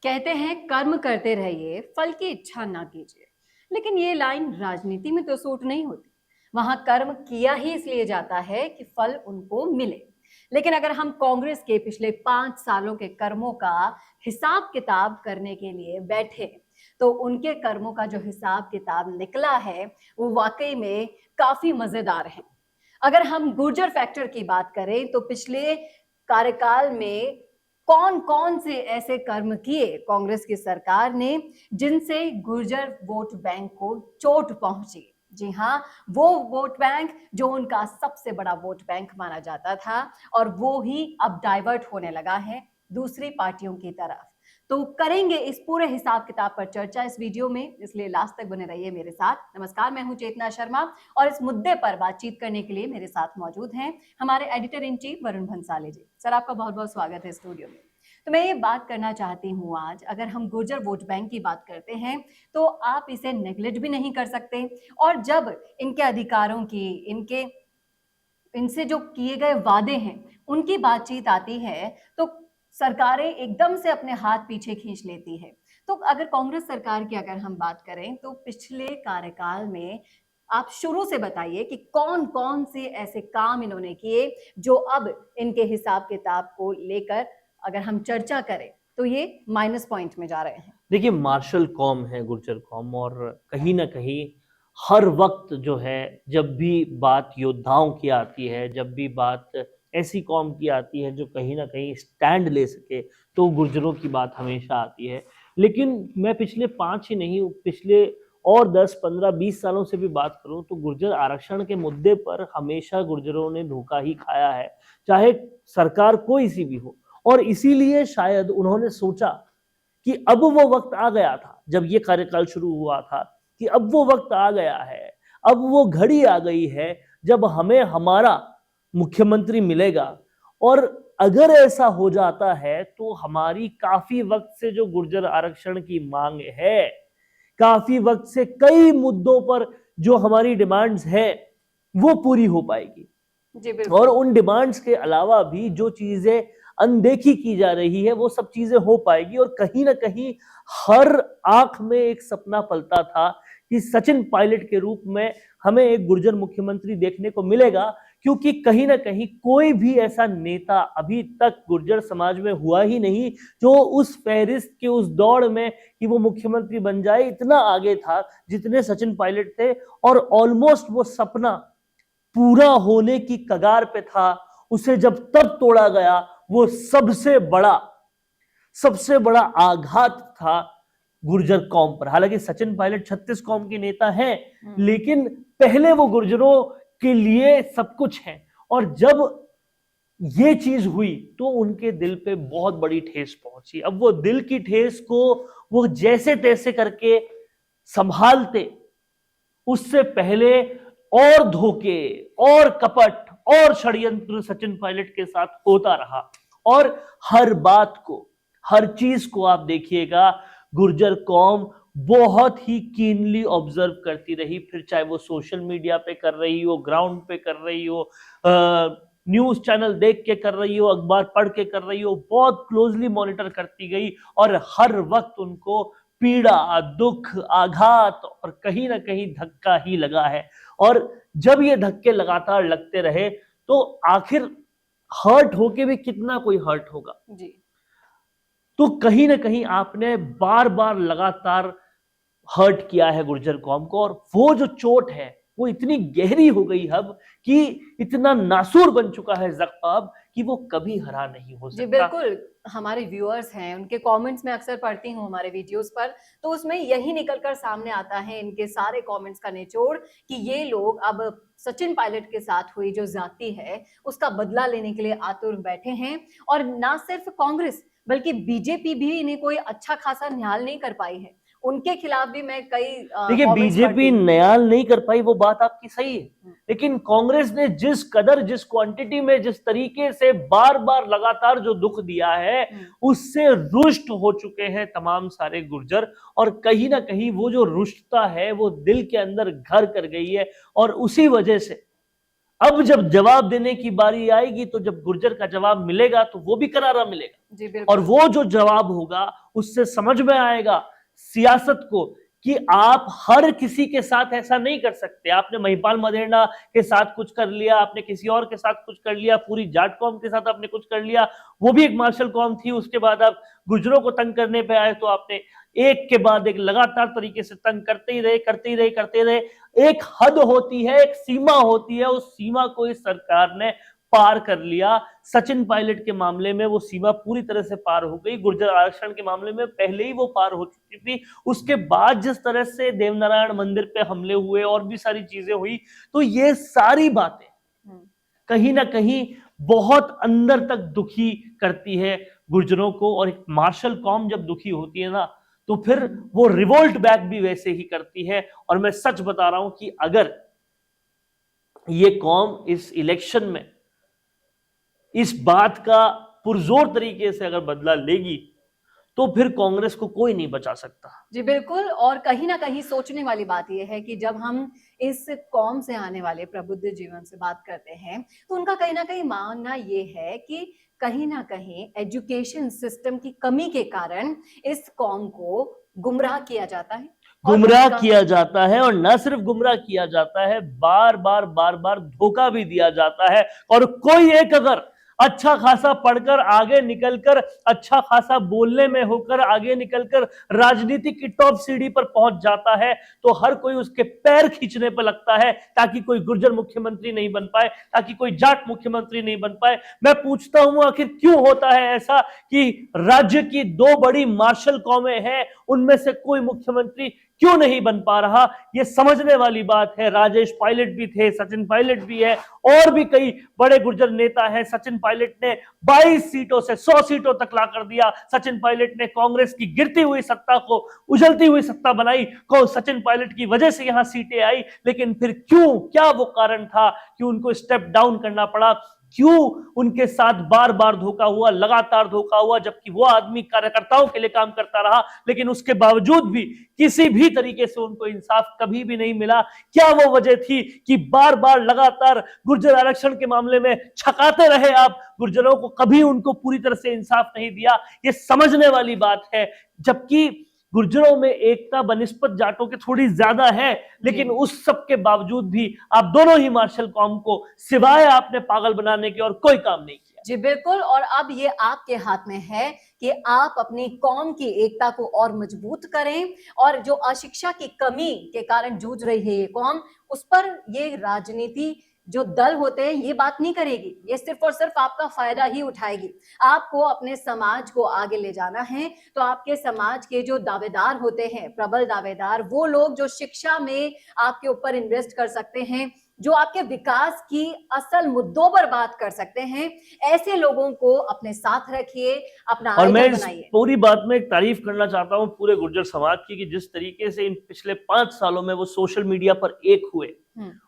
कहते हैं कर्म करते रहिए, फल की इच्छा ना कीजिए। लेकिन ये लाइन राजनीति में तो सूट नहीं होती। वहां कर्म किया ही इसलिए जाता है कि फल उनको मिले। लेकिन अगर हम कांग्रेस के पिछले 5 सालों के कर्मों का हिसाब किताब करने के लिए बैठे, तो उनके कर्मों का जो हिसाब किताब निकला है वो वाकई में काफी मजेदार है। अगर हम गुर्जर फैक्टर की बात करें तो पिछले कार्यकाल में कौन कौन से ऐसे कर्म किए कांग्रेस की सरकार ने जिनसे गुर्जर वोट बैंक को चोट पहुंची। जी हाँ, वो वोट बैंक जो उनका सबसे बड़ा वोट बैंक माना जाता था और वो ही अब डाइवर्ट होने लगा है दूसरी पार्टियों की तरफ। तो करेंगे इस पूरे हिसाब किताब पर चर्चा इस वीडियो में, इसलिए लास्ट तक बने रहिए मेरे साथ। नमस्कार, मैं हूं चेतना शर्मा और इस मुद्दे पर बातचीत करने के लिए मेरे साथ मौजूद हैं हमारे editor in chief Varun Bhansali ji. Sir, आपका बहुत बहुत स्वागत है स्टूडियो में। तो मैं ये बात करना चाहती हूँ, आज अगर हम गुर्जर वोट बैंक की बात करते हैं तो आप इसे नेग्लेक्ट भी नहीं कर सकते। और जब इनके अधिकारों की, इनसे जो किए गए वादे हैं उनकी बातचीत आती है तो सरकारें एकदम से अपने हाथ पीछे खींच लेती है। तो अगर कांग्रेस सरकार की अगर हम बात करें तो पिछले कार्यकाल में आप शुरू से बताइए कि कौन कौन से ऐसे काम इन्होंने किए जो अब इनके हिसाब किताब को लेकर अगर हम चर्चा करें तो ये माइनस पॉइंट में जा रहे हैं। देखिए, मार्शल कौम है गुर्जर कौम, और कहीं ना कहीं हर वक्त जो है, जब भी बात योद्धाओं की आती है, जब भी बात ऐसी कौम की आती है जो कहीं ना कहीं स्टैंड ले सके, तो गुर्जरों की बात हमेशा आती है। लेकिन मैं पिछले 5 ही नहीं, पिछले और 10, 15, 20 सालों से भी बात करूं तो गुर्जर आरक्षण के मुद्दे पर हमेशा गुर्जरों ने धोखा ही खाया है, चाहे सरकार कोई सी भी हो। और इसीलिए शायद उन्होंने सोचा कि अब वो वक्त आ गया था, जब ये कार्यकाल शुरू हुआ था, कि अब वो वक्त आ गया है, अब वो घड़ी आ गई है जब हमें हमारा मुख्यमंत्री मिलेगा। और अगर ऐसा हो जाता है तो हमारी काफी वक्त से जो गुर्जर आरक्षण की मांग है, काफी वक्त से कई मुद्दों पर जो हमारी डिमांड्स है, वो पूरी हो पाएगी। जी और बिल्कुल। उन डिमांड्स के अलावा भी जो चीजें अनदेखी की जा रही है, वो सब चीजें हो पाएगी। और कहीं ना कहीं हर आंख में एक सपना पलता था कि सचिन पायलट के रूप में हमें एक गुर्जर मुख्यमंत्री देखने को मिलेगा, क्योंकि कहीं ना कहीं कोई भी ऐसा नेता अभी तक गुर्जर समाज में हुआ ही नहीं जो उस फहरिस्त के, उस दौड़ में कि वो मुख्यमंत्री बन जाए, इतना आगे था जितने सचिन पायलट थे। और ऑलमोस्ट वो सपना पूरा होने की कगार पे था। उसे जब तब तोड़ा गया, वो सबसे बड़ा आघात था गुर्जर कौम पर। हालांकि सचिन पायलट 36 कौम के नेता हैं, लेकिन पहले वो गुर्जरों के लिए सब कुछ है। और जब ये चीज हुई तो उनके दिल पे बहुत बड़ी ठेस पहुंची। अब वो दिल की ठेस को वो जैसे तैसे करके संभालते, उससे पहले और धोखे और कपट और षड्यंत्र सचिन पायलट के साथ होता रहा। और हर बात को, हर चीज को आप देखिएगा, गुर्जर कौम बहुत ही कीनली ऑब्जर्व करती रही, फिर चाहे वो सोशल मीडिया पे कर रही हो, ग्राउंड पे कर रही हो, न्यूज चैनल देख के कर रही हो, अखबार पढ़ के कर रही हो, बहुत क्लोजली मॉनिटर करती गई। और हर वक्त उनको पीड़ा, दुख, आघात और कहीं ना कहीं धक्का ही लगा है। और जब ये धक्के लगातार लगते रहे तो आखिर हर्ट होके भी कितना कोई हर्ट होगा। जी तो कहीं ना कहीं आपने बार बार लगातार हर्ट किया है गुर्जर कौम को, और वो जो चोट है वो इतनी गहरी हो गई अब कि इतना नासूर बन चुका है जख्म अब कि वो कभी हरा नहीं हो जी सकता। बिल्कुल। हमारे व्यूअर्स हैं, उनके कमेंट्स में अक्सर पढ़ती हूँ हमारे वीडियोस पर, तो उसमें यही निकलकर सामने आता है इनके सारे कमेंट्स का निचोड़ कि ये लोग अब सचिन पायलट के साथ हुई जो ज्यादती है उसका बदला लेने के लिए आतुर बैठे हैं। और ना सिर्फ कांग्रेस बल्कि बीजेपी भी इन्हें कोई अच्छा खासा न्याय नहीं कर पाई है। उनके खिलाफ भी मैं कई देखिए, बीजेपी न्याय नहीं कर पाई, वो बात आपकी सही है, लेकिन कांग्रेस ने जिस कदर, जिस क्वांटिटी में, जिस तरीके से बार बार लगातार जो दुख दिया है, उससे रुष्ट हो चुके हैं तमाम सारे गुर्जर। और कहीं ना कहीं वो जो रुष्टता है वो दिल के अंदर घर कर गई है। और उसी वजह से अब जब जवाब देने की बारी आएगी तो जब गुर्जर का जवाब मिलेगा तो वो भी करारा मिलेगा। जी बिल्कुल। और वो जो जवाब होगा उससे समझ में आएगा सियासत को कि आप हर किसी के साथ ऐसा नहीं कर सकते। आपने महिपाल मदेरणा के साथ कुछ कर लिया, आपने किसी और के साथ कुछ कर लिया, पूरी जाट कौम के साथ आपने कुछ कर लिया, वो भी एक मार्शल कौम थी। उसके बाद आप गुर्जरों को तंग करने पे आए तो आपने एक के बाद एक लगातार तरीके से तंग करते ही रहे। एक हद होती है, एक सीमा होती है, उस सीमा को इस सरकार ने पार कर लिया। सचिन पायलट के मामले में वो सीमा पूरी तरह से पार हो गई। गुर्जर आरक्षण के मामले में पहले ही वो पार हो चुकी थी। उसके बाद जिस तरह से देवनारायण मंदिर पे हमले हुए और भी सारी चीजें हुई, तो ये सारी बातें कहीं ना कहीं बहुत अंदर तक दुखी करती है गुर्जरों को। और एक मार्शल कौम जब दुखी होती है ना, तो फिर वो रिवोल्ट बैक भी वैसे ही करती है। और मैं सच बता रहा हूं कि अगर ये कौम इस इलेक्शन में इस बात का पुरजोर तरीके से अगर बदला लेगी तो फिर कांग्रेस को कोई नहीं बचा सकता। जी बिल्कुल। और कहीं ना कहीं सोचने वाली बात यह है कि जब हम इस कौम से आने वाले प्रबुद्ध जीवन से बात करते हैं तो उनका कहीं ना कहीं मानना यह है कि कहीं ना कहीं एजुकेशन सिस्टम की कमी के कारण इस कौम को गुमराह किया जाता है। गुमराह किया जाता है, और न सिर्फ गुमराह किया जाता है, बार बार धोखा भी दिया जाता है। और कोई एक अगर अच्छा खासा पढ़कर आगे निकलकर, अच्छा खासा बोलने में होकर आगे निकलकर राजनीति की टॉप सीढ़ी पर पहुंच जाता है तो हर कोई उसके पैर खींचने पर लगता है ताकि कोई गुर्जर मुख्यमंत्री नहीं बन पाए, ताकि कोई जाट मुख्यमंत्री नहीं बन पाए। मैं पूछता हूं आखिर क्यों होता है ऐसा कि राज्य की दो बड़ी मार्शल कौमें हैं, उनमें से कोई मुख्यमंत्री क्यों नहीं बन पा रहा? ये समझने वाली बात है। राजेश पायलट भी थे, सचिन पायलट भी है, और भी कई बड़े गुर्जर नेता हैं। सचिन पायलट ने 22 सीटों से 100 सीटों तक ला कर दिया। सचिन पायलट ने कांग्रेस की गिरती हुई सत्ता को उजलती हुई सत्ता बनाई। सचिन पायलट की वजह से यहां सीटें आई। लेकिन फिर क्यों, क्या वो कारण था कि उनको स्टेप डाउन करना पड़ा? क्यों उनके साथ बार बार धोखा हुआ, लगातार धोखा हुआ, जबकि वो आदमी कार्यकर्ताओं के लिए काम करता रहा, लेकिन उसके बावजूद भी किसी भी तरीके से उनको इंसाफ कभी भी नहीं मिला? क्या वो वजह थी कि बार बार लगातार गुर्जर आरक्षण के मामले में छकाते रहे आप गुर्जरों को, कभी उनको पूरी तरह से इंसाफ नहीं दिया? ये समझने वाली बात है। जबकि गुर्जरों में एकता बनिस्पत जाटों के थोड़ी ज्यादा है, लेकिन उस सब के बावजूद भी आप दोनों ही मार्शल कौम को सिवाय आपने पागल बनाने के और कोई काम नहीं किया। जी बिल्कुल। और अब ये आपके हाथ में है कि आप अपनी कौम की एकता को और मजबूत करें, और जो अशिक्षा की कमी के कारण जूझ रही है ये कौम, उस पर ये राजनीति जो दल होते हैं ये बात नहीं करेगी। ये सिर्फ और सिर्फ आपका फायदा ही उठाएगी। आपको अपने समाज को आगे ले जाना है तो आपके समाज के जो दावेदार होते हैं, प्रबल दावेदार, वो लोग जो शिक्षा में आपके ऊपर इन्वेस्ट कर सकते हैं, जो आपके विकास की असल मुद्दों पर बात कर सकते हैं, ऐसे लोगों को अपने साथ रखिए, अपना और मैं इस बनाइए। पूरी बात में एक तारीफ करना चाहता हूं पूरे गुर्जर समाज की कि जिस तरीके से इन पिछले 5 सालों में वो सोशल मीडिया पर एक हुए,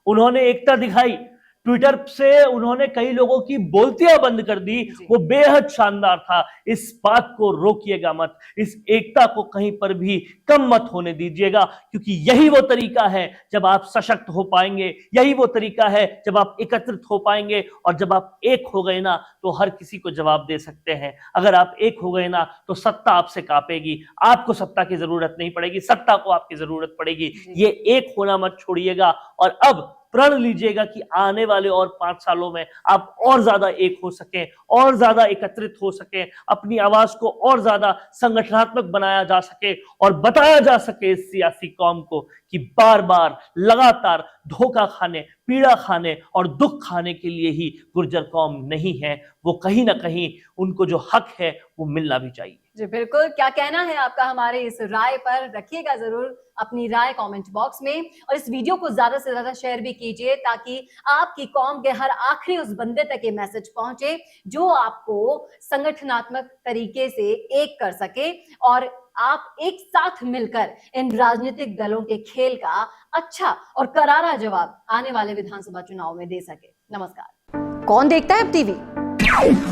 उन्होंने एकता दिखाई। ट्विटर से उन्होंने कई लोगों की बोलतियां बंद कर दी, वो बेहद शानदार था। इस बात को रोकिएगा मत, इस एकता को कहीं पर भी कम मत होने दीजिएगा, क्योंकि यही वो तरीका है जब आप सशक्त हो पाएंगे, यही वो तरीका है जब आप एकत्रित हो पाएंगे। और जब आप एक हो गए ना तो हर किसी को जवाब दे सकते हैं। अगर आप एक हो गए ना तो सत्ता आपसे कांपेगी, आपको सत्ता की जरूरत नहीं पड़ेगी, सत्ता को आपकी जरूरत पड़ेगी। ये एक होना मत छोड़िएगा, और अब प्रण लीजिएगा कि आने वाले और 5 सालों में आप और ज्यादा एक हो सकें, और ज्यादा एकत्रित हो सकें, अपनी आवाज को और ज्यादा संगठनात्मक बनाया जा सके, और बताया जा सके इस सियासी कौम को कि बार बार लगातार धोखा खाने, पीड़ा खाने और दुख खाने के लिए ही गुर्जर कौम नहीं है। वो कहीं ना कहीं उनको जो हक है वो मिलना भी चाहिए। जी बिल्कुल। क्या कहना है आपका हमारे इस राय पर? रखिएगा जरूर अपनी राय कमेंट बॉक्स में, और इस वीडियो को ज्यादा से ज्यादा शेयर भी कीजिए ताकि आपकी कौम के हर आखिरी उस बंदे तक ये मैसेज पहुंचे जो आपको संगठनात्मक तरीके से एक कर सके, और आप एक साथ मिलकर इन राजनीतिक दलों के खेल का अच्छा और करारा जवाब आने वाले विधानसभा चुनाव में दे सके। नमस्कार। कौन देखता है अब टीवी?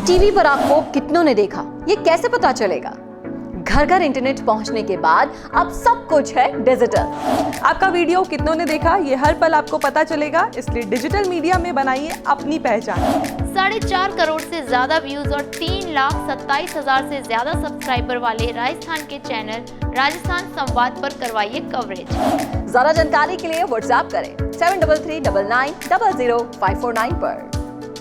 टीवी पर आपको कितनों ने देखा ये कैसे पता चलेगा? घर घर इंटरनेट पहुंचने के बाद अब सब कुछ है डिजिटल। आपका वीडियो कितनों ने देखा ये हर पल आपको पता चलेगा, इसलिए डिजिटल मीडिया में बनाइए अपनी पहचान। 4.5 करोड़ से ज्यादा व्यूज और 3,27,000 से ज्यादा सब्सक्राइबर वाले राजस्थान के चैनल राजस्थान संवाद पर करवाइए कवरेज। ज्यादा जानकारी के लिए व्हाट्सएप करें 7339900549 पर।